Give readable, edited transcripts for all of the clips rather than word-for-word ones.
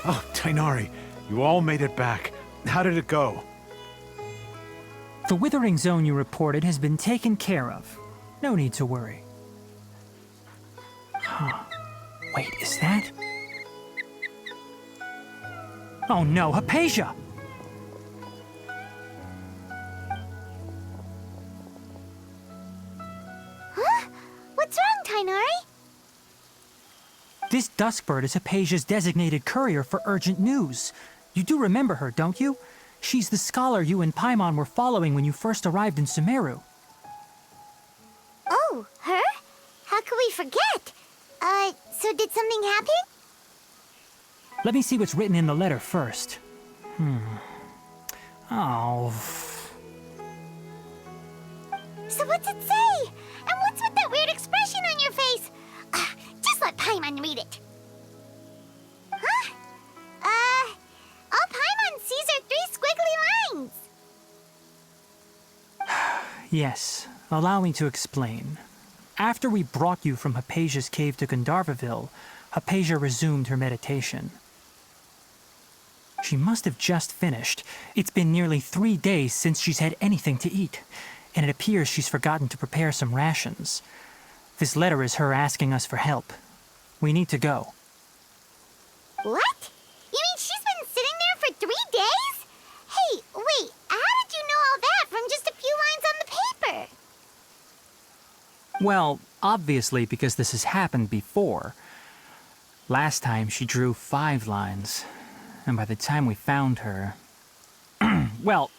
Oh, Tainari, you all made it back. How did it go? The withering zone you reported has been taken care of. No need to worry. Huh. Wait, is that? Oh no, Hypatia! Huh? What's wrong, Tainari? This Duskbird is Hypatia's designated courier for urgent news. You do remember her, don't you? She's the scholar you and Paimon were following when you first arrived in Sumeru. Oh, her? How could we forget? So did something happen? Let me see what's written in the letter first. Oh. So what's it say? And what's with that weird expression on your face? Just let Paimon read it. Huh? All Paimon sees are 3 squiggly lines. Yes, allow me to explain. After we brought you from Hypatia's cave to Gandharvaville, Hypatia resumed her meditation. She must have just finished. It's been nearly 3 days since she's had anything to eat, and it appears she's forgotten to prepare some rations. This letter is her asking us for help. We need to go. What? You mean she's been sitting there for 3 days? Hey, wait, how did you know all that from just a few lines on the paper? Well, obviously because this has happened before. Last time she drew 5 lines, and by the time we found her... well,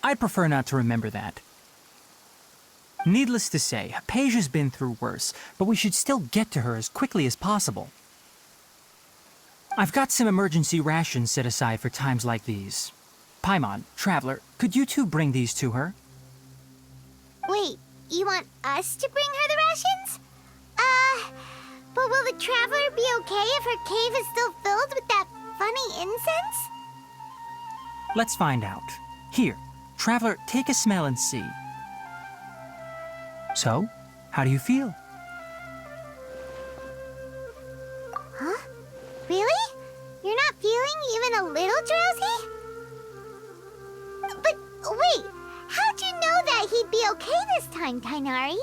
I'd prefer not to remember that. Needless to say, Hypatia's been through worse, but we should still get to her as quickly as possible. I've got some emergency rations set aside for times like these. Paimon, Traveler, could you two bring these to her? Wait, you want us to bring her the rations? But will the Traveler be okay if her cave is still filled with that funny incense? Let's find out. Here, Traveler, take a smell and see. So, how do you feel? Huh? Really? You're not feeling even a little drowsy? But wait, how'd you know that he'd be okay this time, Tainari?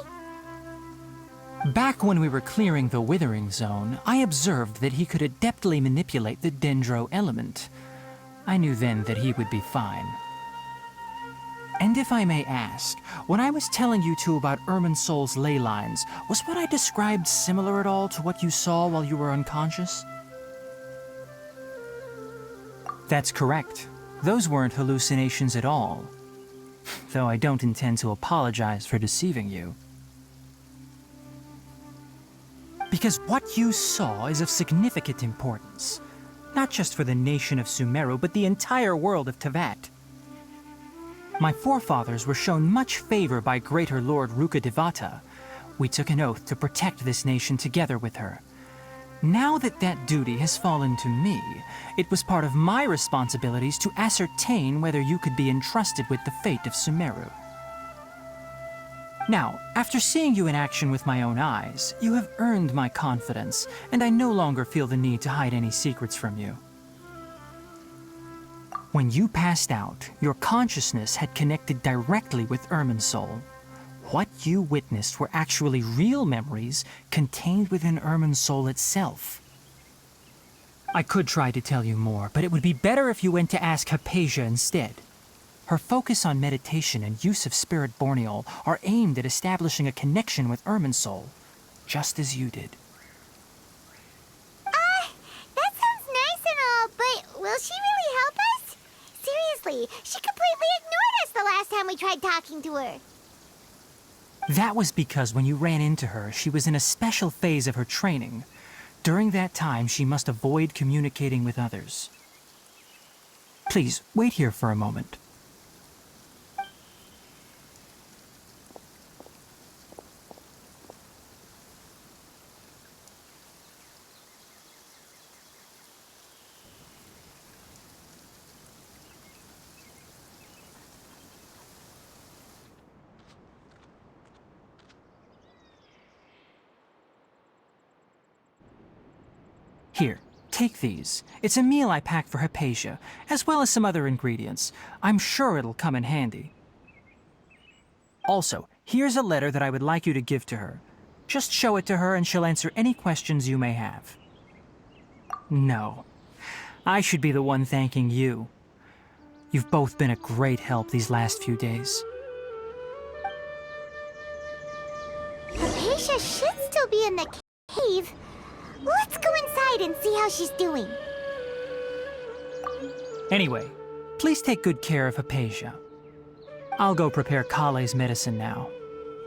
Back when we were clearing the Withering Zone, I observed that he could adeptly manipulate the Dendro element. I knew then that he would be fine. And if I may ask, when I was telling you two about Irminsol's ley lines, was what I described similar at all to what you saw while you were unconscious? That's correct. Those weren't hallucinations at all. Though I don't intend to apologize for deceiving you. Because what you saw is of significant importance. Not just for the nation of Sumeru, but the entire world of Tevat. My forefathers were shown much favor by Greater Lord Rukkhadevata. We took an oath to protect this nation together with her. Now that that duty has fallen to me, it was part of my responsibilities to ascertain whether you could be entrusted with the fate of Sumeru. Now, after seeing you in action with my own eyes, you have earned my confidence, and I no longer feel the need to hide any secrets from you. When you passed out, your consciousness had connected directly with Irminsol. What you witnessed were actually real memories contained within Irminsol itself. I could try to tell you more, but it would be better if you went to ask Hypatia instead. Her focus on meditation and use of Spirit Borneol are aimed at establishing a connection with Irminsol, just as you did. That sounds nice and all, but will she really help us? Seriously, she completely ignored us the last time we tried talking to her. That was because when you ran into her, she was in a special phase of her training. During that time, she must avoid communicating with others. Please, wait here for a moment. Here, Take these. It's a meal I packed for Hypatia, as well as some other ingredients. I'm sure it'll come in handy. Also, here's a letter that I would like you to give to her. Just show it to her and she'll answer any questions you may have. No. I should be the one thanking you. You've both been a great help these last few days. Hypatia should still be in the cave. Let's go inside and see how she's doing. Anyway, please take good care of Hypatia. I'll go prepare Kale's medicine now.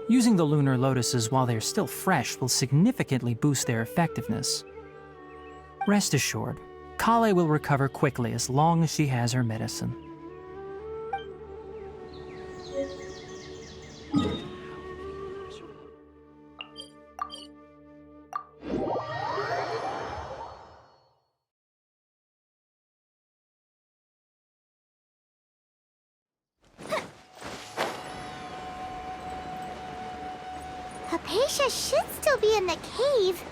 Using the lunar lotuses while they're still fresh will significantly boost their effectiveness. Rest assured, Kale will recover quickly as long as she has her medicine. Hypatia should still be in the cave.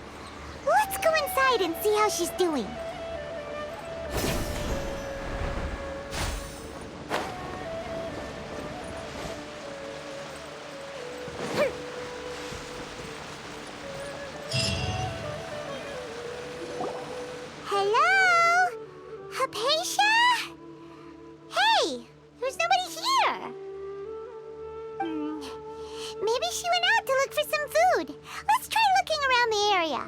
Let's go inside and see how she's doing. Hello? Hypatia? Hey, there's nobody here. Maybe she went out to look for some food. Let's try looking around the area.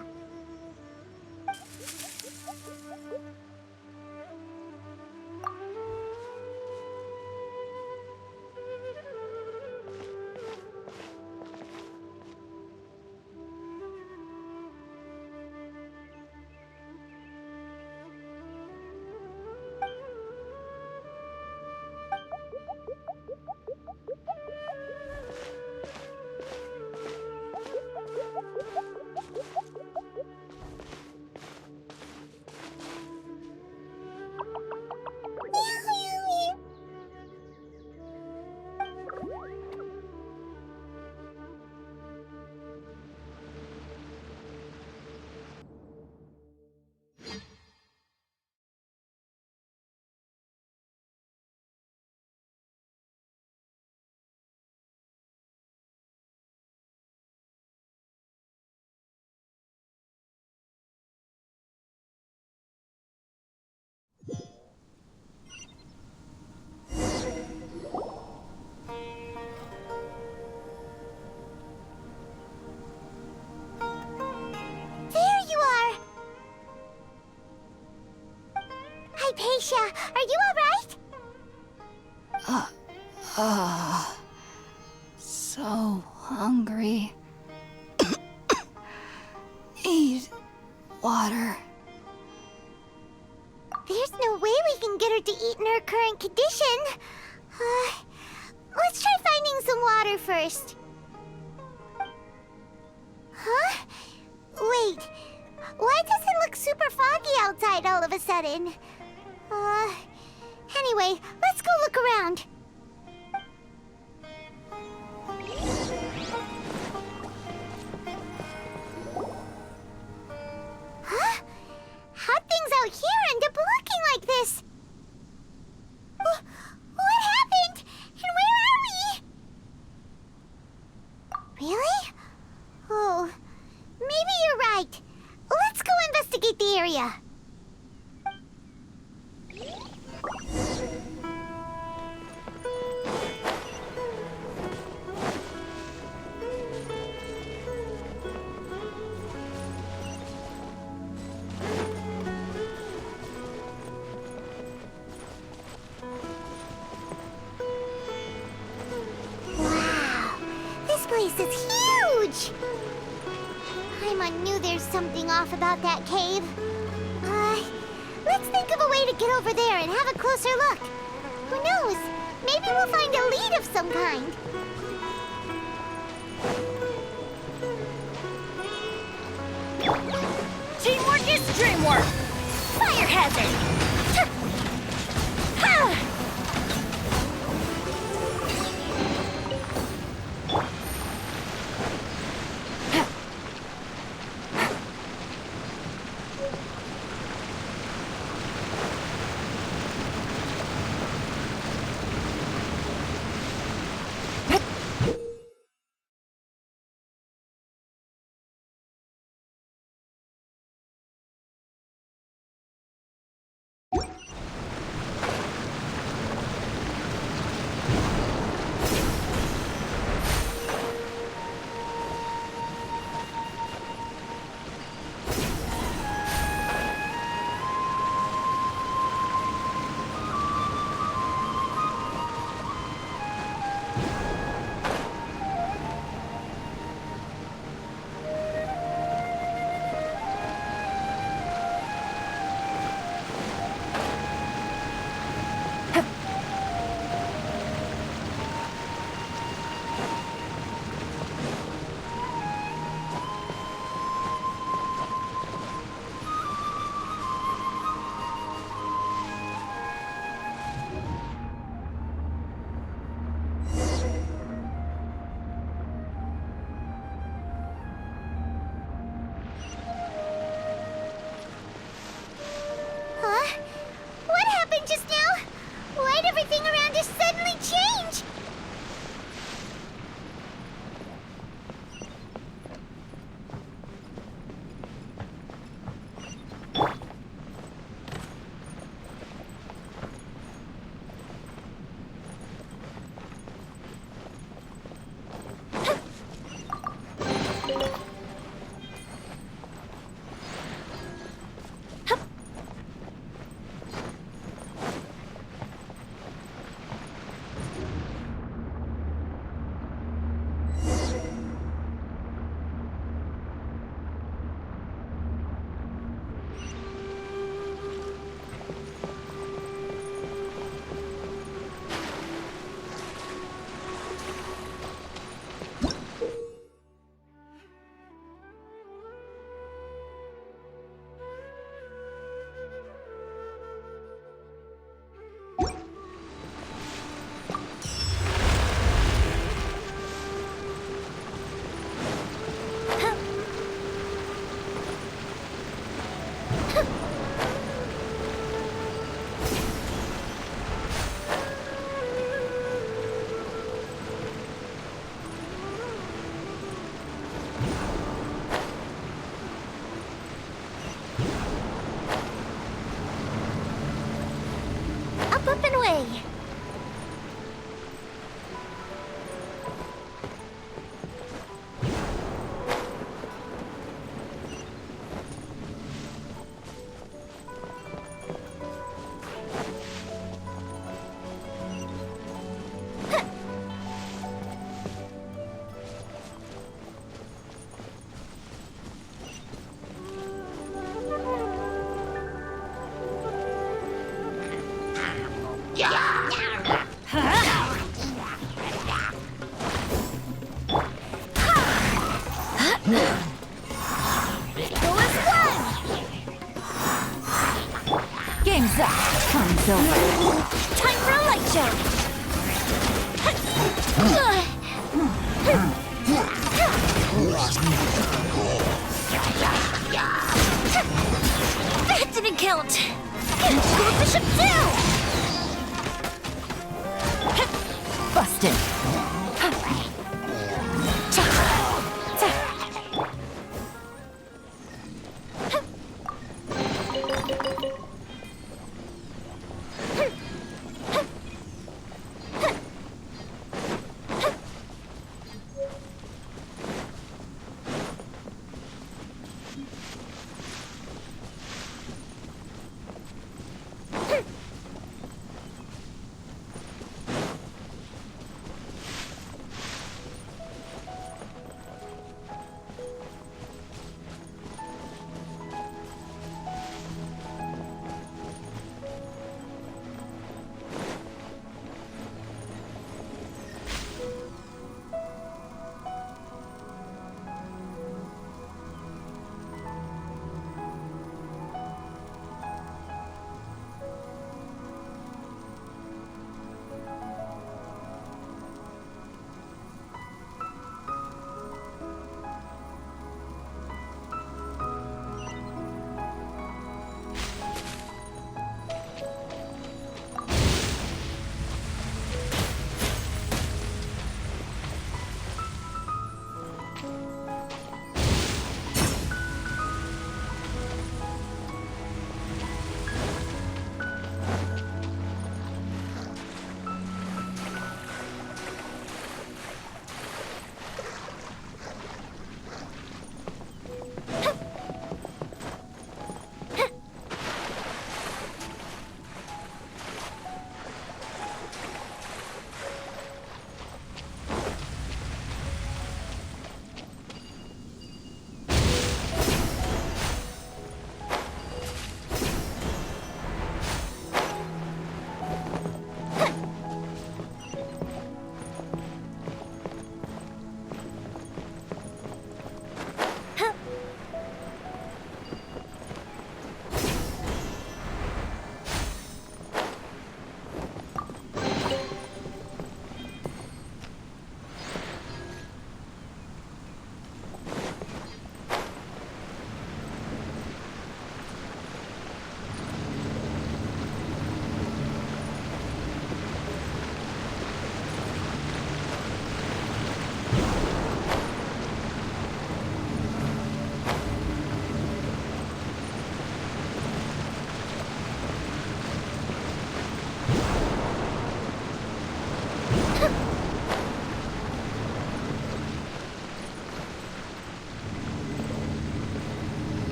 Hypatia, are you alright? So hungry. Need water. There's no way we can get her to eat in her current condition. Let's try finding some water first. Huh? Wait, why does it look super foggy outside all of a sudden? Anyway, let's go look around. Huh? How'd things out here end up looking like this? What happened? And where are we? Really? Oh, maybe you're right. Let's go investigate the area. Wow, this place is huge! I knew there's something off about that cave. Let's think of a way to get over there and have a closer look. Who knows? Maybe we'll find a lead of some kind. Teamwork is dreamwork! Fire hazard! Up and away. Game's up. Time's over. Time for a light show. That didn't count. Go Bishop down. Busted.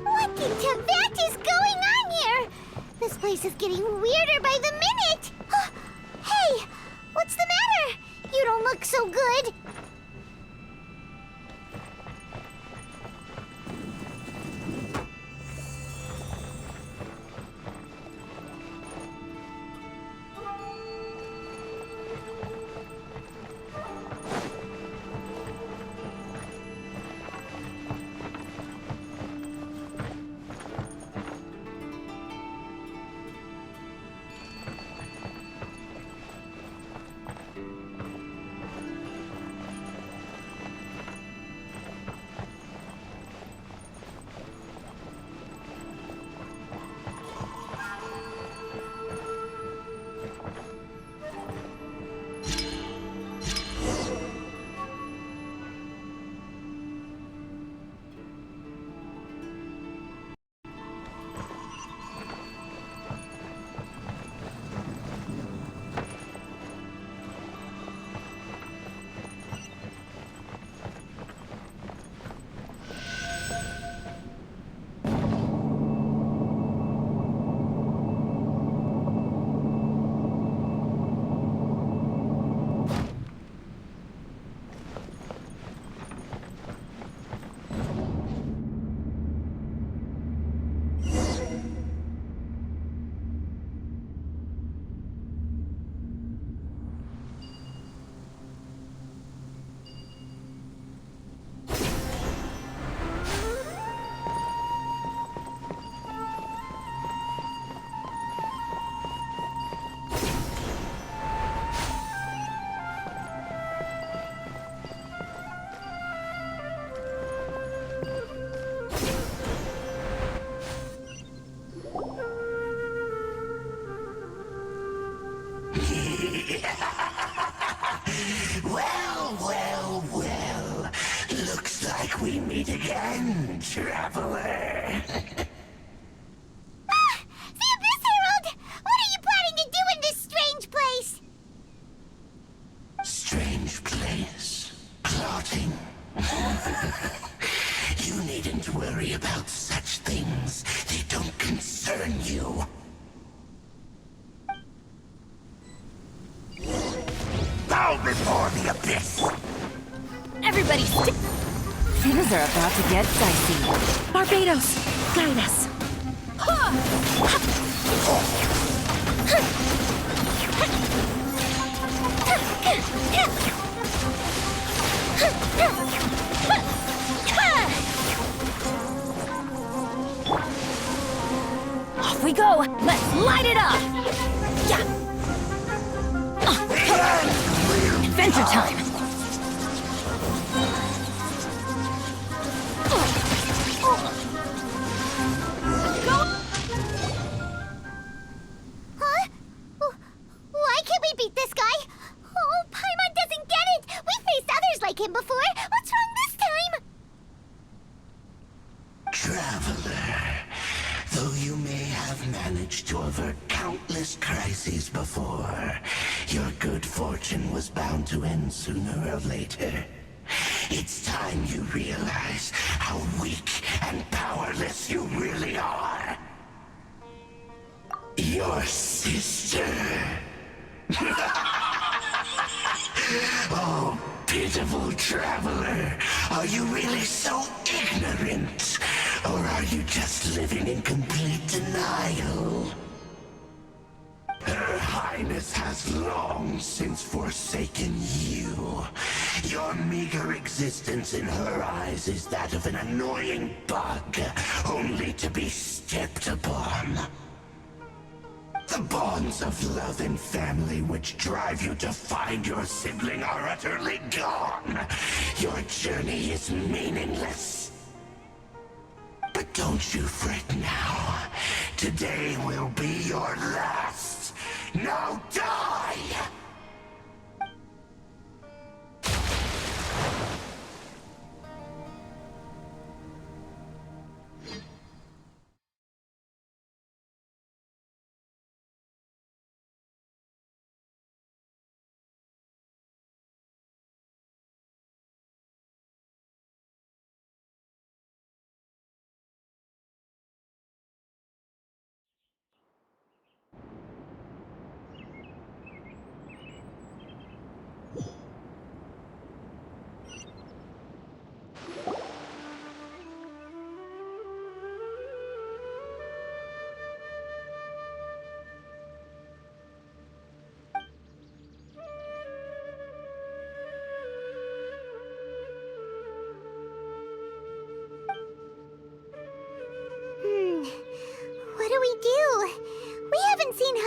What in Tibet is going on here? place is getting weirder by the minute! Hey! What's the matter? You don't look so good! Well. Looks like we meet again, traveler. The Abyss Herald! What are you planning to do in this strange place? Strange place. Plotting. You needn't worry about such things. They don't concern you. Bow before the abyss! Everybody Things are about to get dicey. Barbados, guide us. Off we go. Let's light it up. Yeah. Adventure time. Huh? Why can't we beat this guy? Oh, Paimon doesn't get it! We faced others like him before! What's wrong this time? Traveler, though you may have managed to avert countless crises before, your good fortune was bound to end sooner or later. It's time you realize how weak and powerless you really are. Your sister. Oh, pitiful traveler. Are you really so ignorant? Or are you just living in complete denial? Her Highness has long since forsaken you. Your meager existence in her eyes is that of an annoying bug, only to be stepped upon. The bonds of love and family which drive you to find your sibling are utterly gone. Your journey is meaningless. But don't you fret now. Today will be your last. Now die!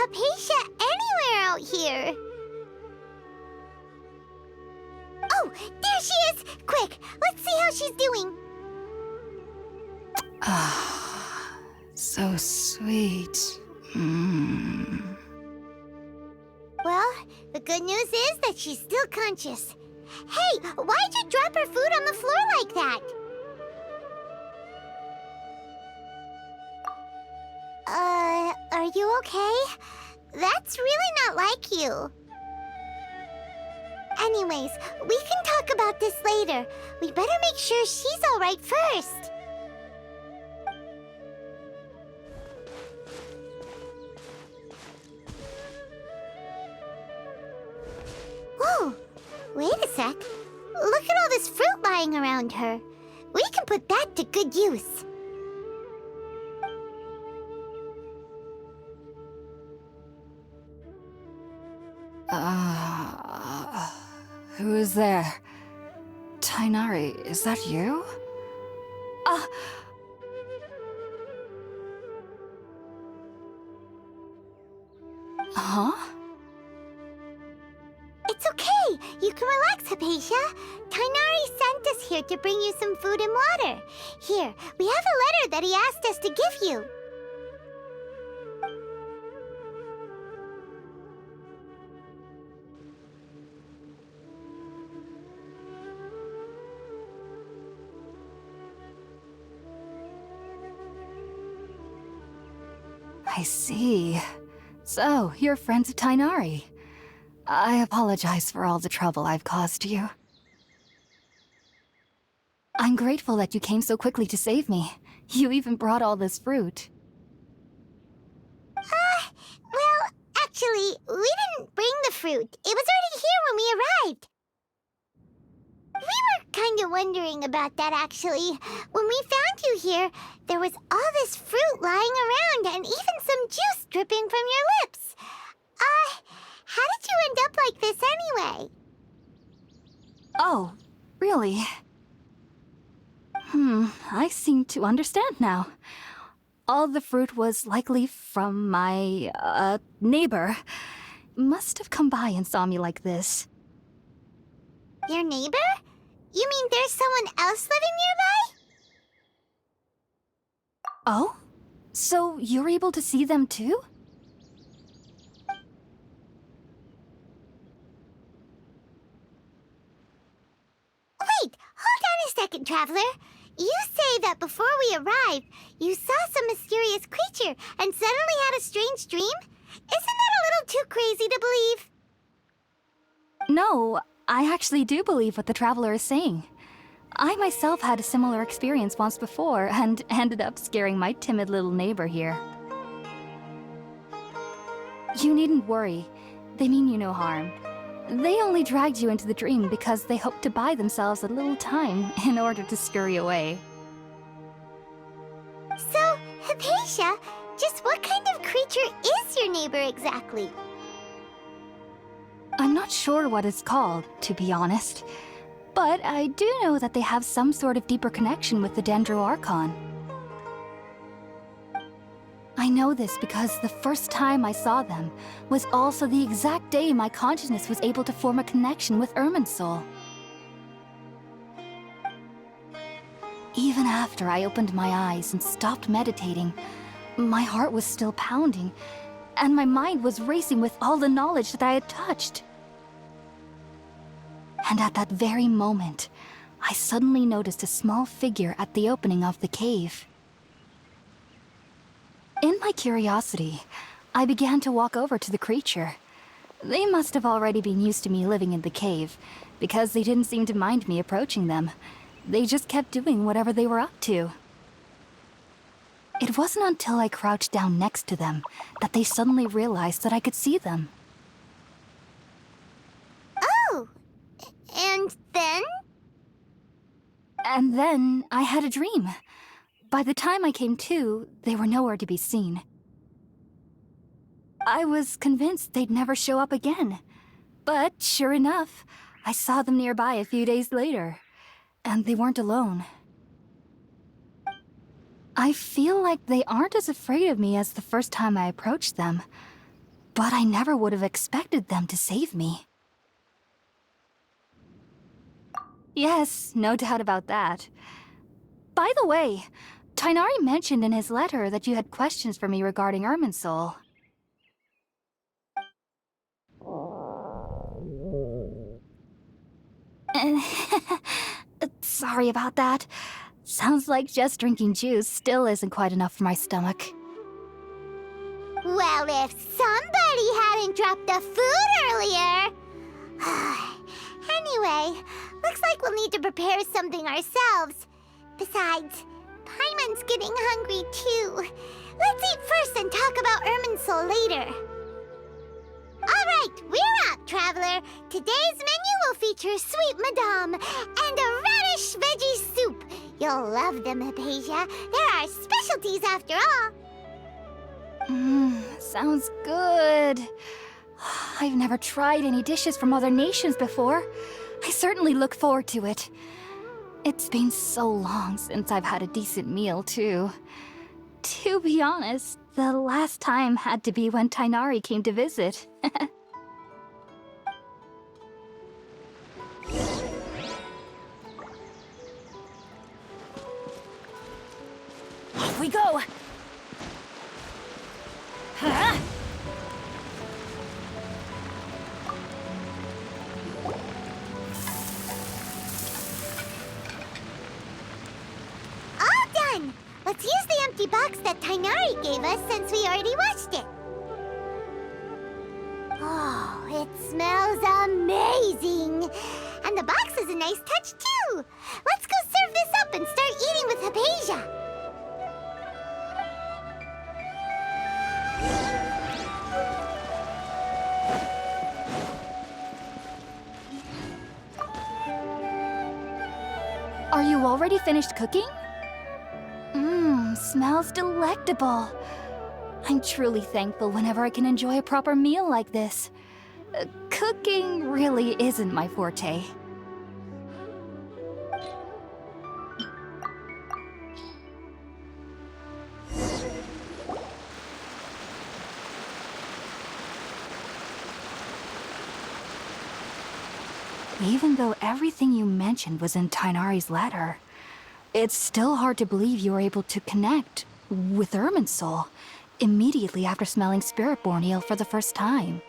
Hypatia anywhere out here. Oh, there she is! Quick, let's see how she's doing. Ah, so sweet. Well, the good news is that she's still conscious. Hey, why'd you drop her food on the floor like that? Are you okay? That's really not like you. Anyways, we can talk about this later. We better make sure she's alright first. Whoa, wait a sec. Look at all this fruit lying around her. We can put that to good use. Who is there? Tainari, is that you? Huh? It's okay. You can relax, Hypatia. Tainari sent us here to bring you some food and water. Here, we have a letter that he asked us to give you. I see. So, you're friends of Tainari. I apologize for all the trouble I've caused you. I'm grateful that you came so quickly to save me. You even brought all this fruit. Well, actually, we didn't bring the fruit. It was already here when we arrived. We were kind of wondering about that, actually. When we found you here, there was all this fruit lying around and even some juice dripping from your lips. How did you end up like this anyway? Oh, really? I seem to understand now. All the fruit was likely from my, neighbor. Must have come by and saw me like this. Your neighbor? You mean there's someone else living nearby? Oh? So you're able to see them too? Wait, hold on a second, Traveler. You say that before we arrived, you saw some mysterious creature and suddenly had a strange dream? Isn't that a little too crazy to believe? No, I actually do believe what the Traveler is saying. I myself had a similar experience once before and ended up scaring my timid little neighbor here. You needn't worry. They mean you no harm. They only dragged you into the dream because they hoped to buy themselves a little time in order to scurry away. So, Hypatia, just what kind of creature is your neighbor exactly? I'm not sure what it's called, to be honest. But I do know that they have some sort of deeper connection with the Dendro Archon. I know this because the first time I saw them was also the exact day my consciousness was able to form a connection with Irminsul. Even after I opened my eyes and stopped meditating, my heart was still pounding, and my mind was racing with all the knowledge that I had touched. And at that very moment, I suddenly noticed a small figure at the opening of the cave. In my curiosity, I began to walk over to the creature. They must have already been used to me living in the cave, because they didn't seem to mind me approaching them. They just kept doing whatever they were up to. It wasn't until I crouched down next to them that they suddenly realized that I could see them. Oh, and then? And then I had a dream. By the time I came to, they were nowhere to be seen. I was convinced they'd never show up again. But sure enough, I saw them nearby a few days later. And they weren't alone. I feel like they aren't as afraid of me as the first time I approached them. But I never would have expected them to save me. Yes, no doubt about that. By the way, Tainari mentioned in his letter that you had questions for me regarding Irminsul. Sorry about that. Sounds like just drinking juice still isn't quite enough for my stomach. Well, if somebody hadn't dropped the food earlier... Anyway, looks like we'll need to prepare something ourselves. Besides, Paimon's getting hungry too. Let's eat first and talk about Irminsul later. Alright, we're out, Traveler. Today's menu will feature sweet madame and a radish veggie soup. You'll love them, Hypatia. They're our specialties after all. Sounds good. I've never tried any dishes from other nations before. I certainly look forward to it. It's been so long since I've had a decent meal, too. To be honest, the last time had to be when Tainari came to visit. Off we go! Huh? All done! Let's use the empty box that Tainari gave us since we already washed it. Oh, it smells amazing! And the box is a nice touch too! Let's go serve this up and start eating with Hypatia! Are you already finished cooking? Smells delectable. I'm truly thankful whenever I can enjoy a proper meal like this. Cooking really isn't my forte. Even though everything you mentioned was in Tainari's letter, it's still hard to believe you were able to connect with Irminsul immediately after smelling Spirit-born eel for the first time.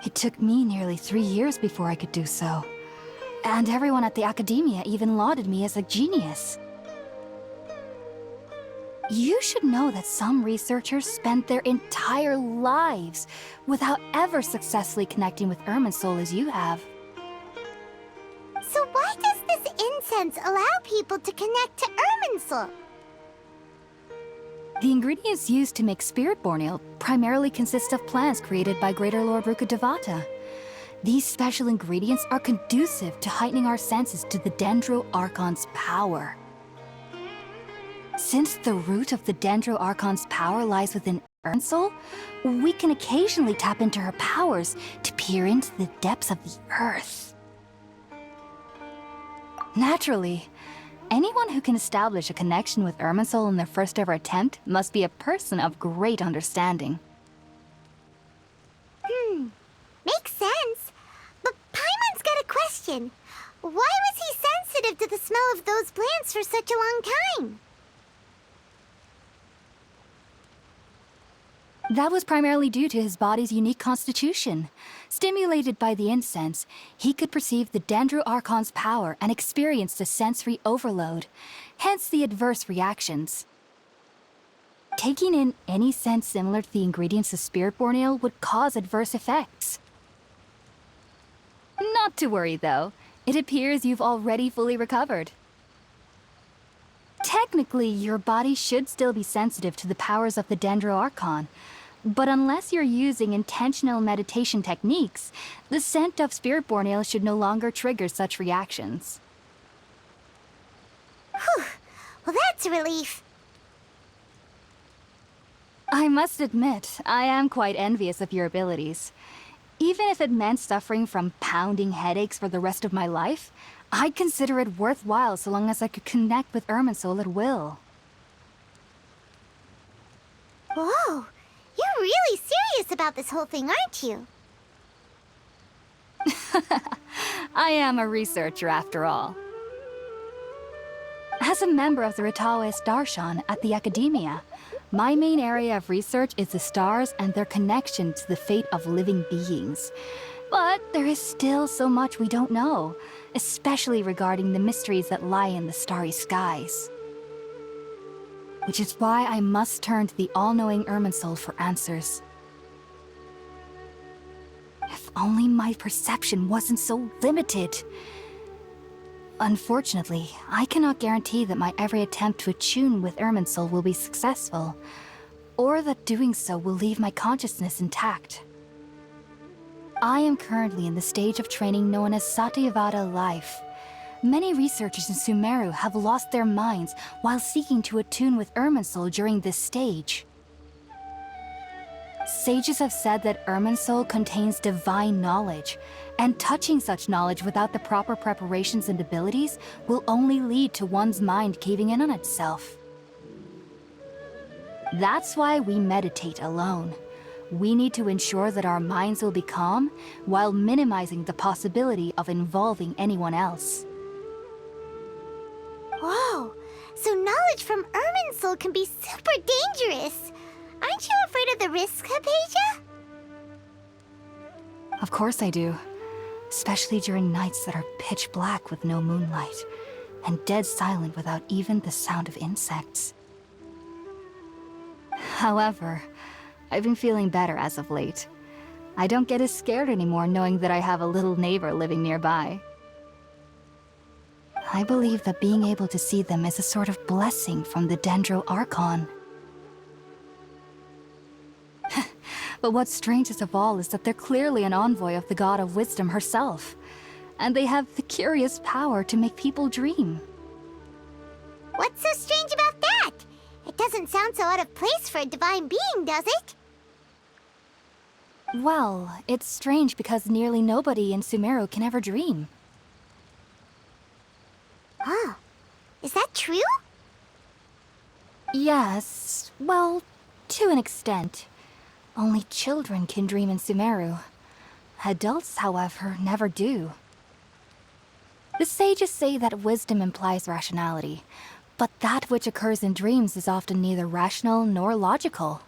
It took me nearly 3 years before I could do so, and everyone at the Academia even lauded me as a genius. You should know that some researchers spent their entire lives without ever successfully connecting with Irminsul as you have. So why does this incense allow people to connect to Irminsul? The ingredients used to make Spirit-born ale primarily consist of plants created by Greater Lord Rukkhadevata. These special ingredients are conducive to heightening our senses to the Dendro Archon's power. Since the root of the Dendro Archon's power lies within Irminsul, we can occasionally tap into her powers to peer into the depths of the earth. Naturally, anyone who can establish a connection with Irminsul in their first ever attempt must be a person of great understanding. Makes sense. But Paimon's got a question. Why was he sensitive to the smell of those plants for such a long time? That was primarily due to his body's unique constitution. Stimulated by the incense, he could perceive the Dendro Archon's power and experienced a sensory overload, hence the adverse reactions. Taking in any scent similar to the ingredients of Spirit-born ale would cause adverse effects. Not to worry, though. It appears you've already fully recovered. Technically, your body should still be sensitive to the powers of the Dendro Archon, but unless you're using intentional meditation techniques, the scent of Spirit-born ale should no longer trigger such reactions. Whew. Well, that's a relief. I must admit, I am quite envious of your abilities. Even if it meant suffering from pounding headaches for the rest of my life, I'd consider it worthwhile so long as I could connect with Irminsul at will. Whoa! You're really serious about this whole thing, aren't you? I am a researcher after all. As a member of the Ritaoist Darshan at the Academia, my main area of research is the stars and their connection to the fate of living beings. But there is still so much we don't know, especially regarding the mysteries that lie in the starry skies. Which is why I must turn to the all-knowing Irminsul for answers. If only my perception wasn't so limited. Unfortunately, I cannot guarantee that my every attempt to attune with Irminsul will be successful, or that doing so will leave my consciousness intact. I am currently in the stage of training known as Satyavada life. Many researchers in Sumeru have lost their minds while seeking to attune with Irminsul during this stage. Sages have said that Irminsul contains divine knowledge, and touching such knowledge without the proper preparations and abilities will only lead to one's mind caving in on itself. That's why we meditate alone. We need to ensure that our minds will be calm while minimizing the possibility of involving anyone else. Whoa, so knowledge from Irminsul can be super dangerous. Aren't you afraid of the risks, Hypatia? Of course I do. Especially during nights that are pitch black with no moonlight, and dead silent without even the sound of insects. However, I've been feeling better as of late. I don't get as scared anymore knowing that I have a little neighbor living nearby. I believe that being able to see them is a sort of blessing from the Dendro Archon. But what's strangest of all is that they're clearly an envoy of the God of Wisdom herself, and they have the curious power to make people dream. What's so strange about that? It doesn't sound so out of place for a divine being, does it? Well, it's strange because nearly nobody in Sumeru can ever dream. Oh, is that true? Yes, well, to an extent. Only children can dream in Sumeru. Adults, however, never do. The sages say that wisdom implies rationality, but that which occurs in dreams is often neither rational nor logical.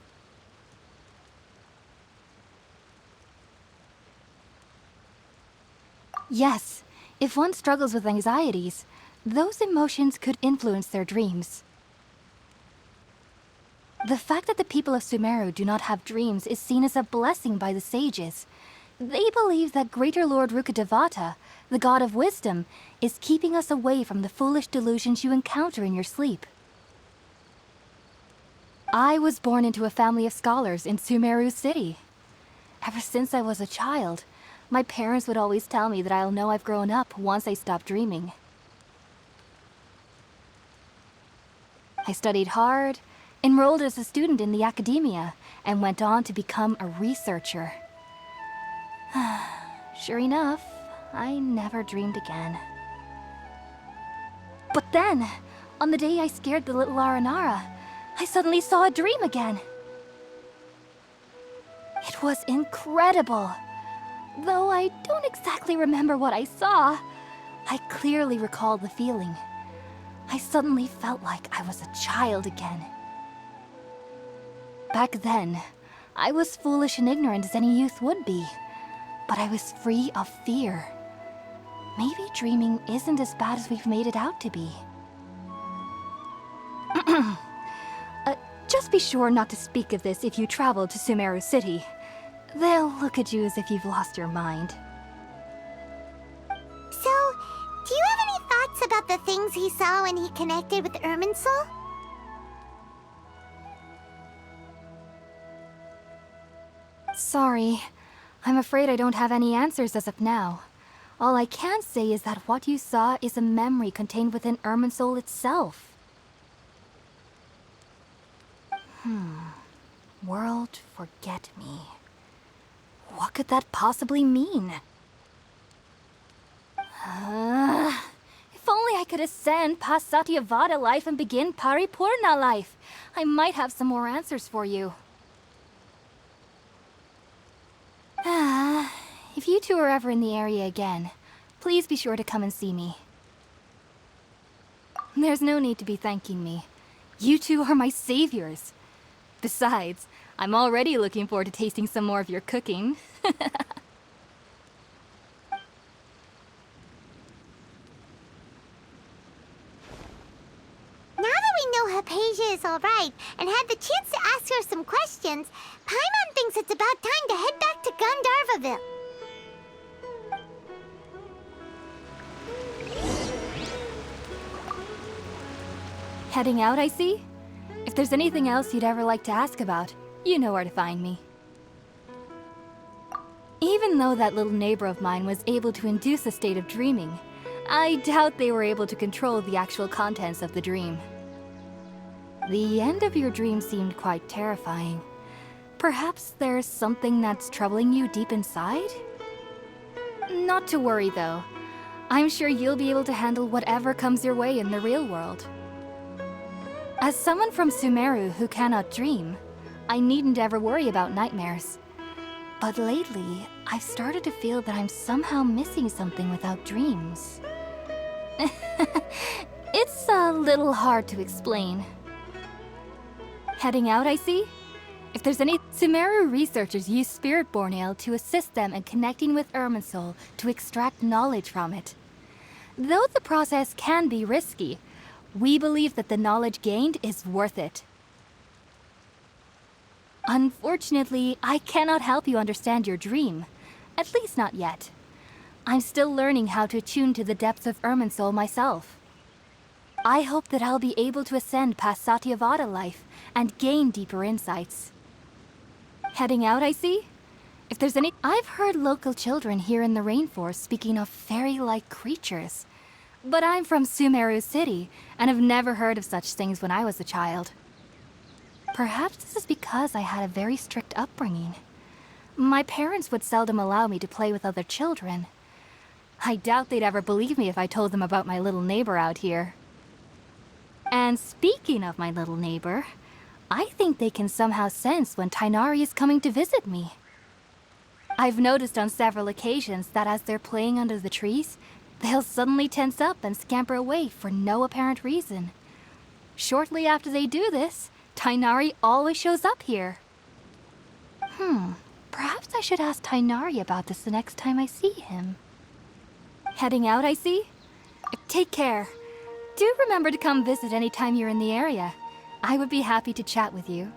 Yes, if one struggles with anxieties, those emotions could influence their dreams. The fact that the people of Sumeru do not have dreams is seen as a blessing by the sages. They believe that Greater Lord Rukkhadevata, the god of wisdom, is keeping us away from the foolish delusions you encounter in your sleep. I was born into a family of scholars in Sumeru City. Ever since I was a child, my parents would always tell me that I'll know I've grown up once I stop dreaming. I studied hard, enrolled as a student in the academia, and went on to become a researcher. Sure enough, I never dreamed again. But then, on the day I scared the little Aranara, I suddenly saw a dream again. It was incredible. Though I don't exactly remember what I saw, I clearly recall the feeling. I suddenly felt like I was a child again. Back then, I was foolish and ignorant as any youth would be, but I was free of fear. Maybe dreaming isn't as bad as we've made it out to be. Just be sure not to speak of this if you travel to Sumeru City. They'll look at you as if you've lost your mind. So, do you have any thoughts about the things he saw when he connected with Irminsul? Sorry. I'm afraid I don't have any answers as of now. All I can say is that what you saw is a memory contained within Irminsul itself. World forget me. What could that possibly mean? If only I could ascend past Satyavada life and begin Paripurna life, I might have some more answers for you. If you two are ever in the area again, please be sure to come and see me. There's no need to be thanking me. You two are my saviors. Besides, I'm already looking forward to tasting some more of your cooking. Now that we know Hypatia is alright and had the chance to ask her some questions, Paimon thinks it's about time to head back to Gandharvaville. Heading out, I see? If there's anything else you'd ever like to ask about, you know where to find me. Even though that little neighbor of mine was able to induce a state of dreaming, I doubt they were able to control the actual contents of the dream. The end of your dream seemed quite terrifying. Perhaps there's something that's troubling you deep inside? Not to worry, though. I'm sure you'll be able to handle whatever comes your way in the real world. As someone from Sumeru who cannot dream, I needn't ever worry about nightmares. But lately, I've started to feel that I'm somehow missing something without dreams. It's a little hard to explain. Heading out, I see? If there's any... Sumeru researchers use Spirit-Born Ale to assist them in connecting with Irminsul to extract knowledge from it. Though the process can be risky, we believe that the knowledge gained is worth it. Unfortunately, I cannot help you understand your dream. At least not yet. I'm still learning how to attune to the depths of Irminsul myself. I hope that I'll be able to ascend past Satyavada life and gain deeper insights. Heading out, I see? If there's any... I've heard local children here in the rainforest speaking of fairy-like creatures. But I'm from Sumeru City, and have never heard of such things when I was a child. Perhaps this is because I had a very strict upbringing. My parents would seldom allow me to play with other children. I doubt they'd ever believe me if I told them about my little neighbor out here. And speaking of my little neighbor, I think they can somehow sense when Tighnari is coming to visit me. I've noticed on several occasions that as they're playing under the trees, they'll suddenly tense up and scamper away for no apparent reason. Shortly after they do this, Tighnari always shows up here. Perhaps I should ask Tighnari about this the next time I see him. Heading out, I see? Take care. Do remember to come visit any time you're in the area. I would be happy to chat with you.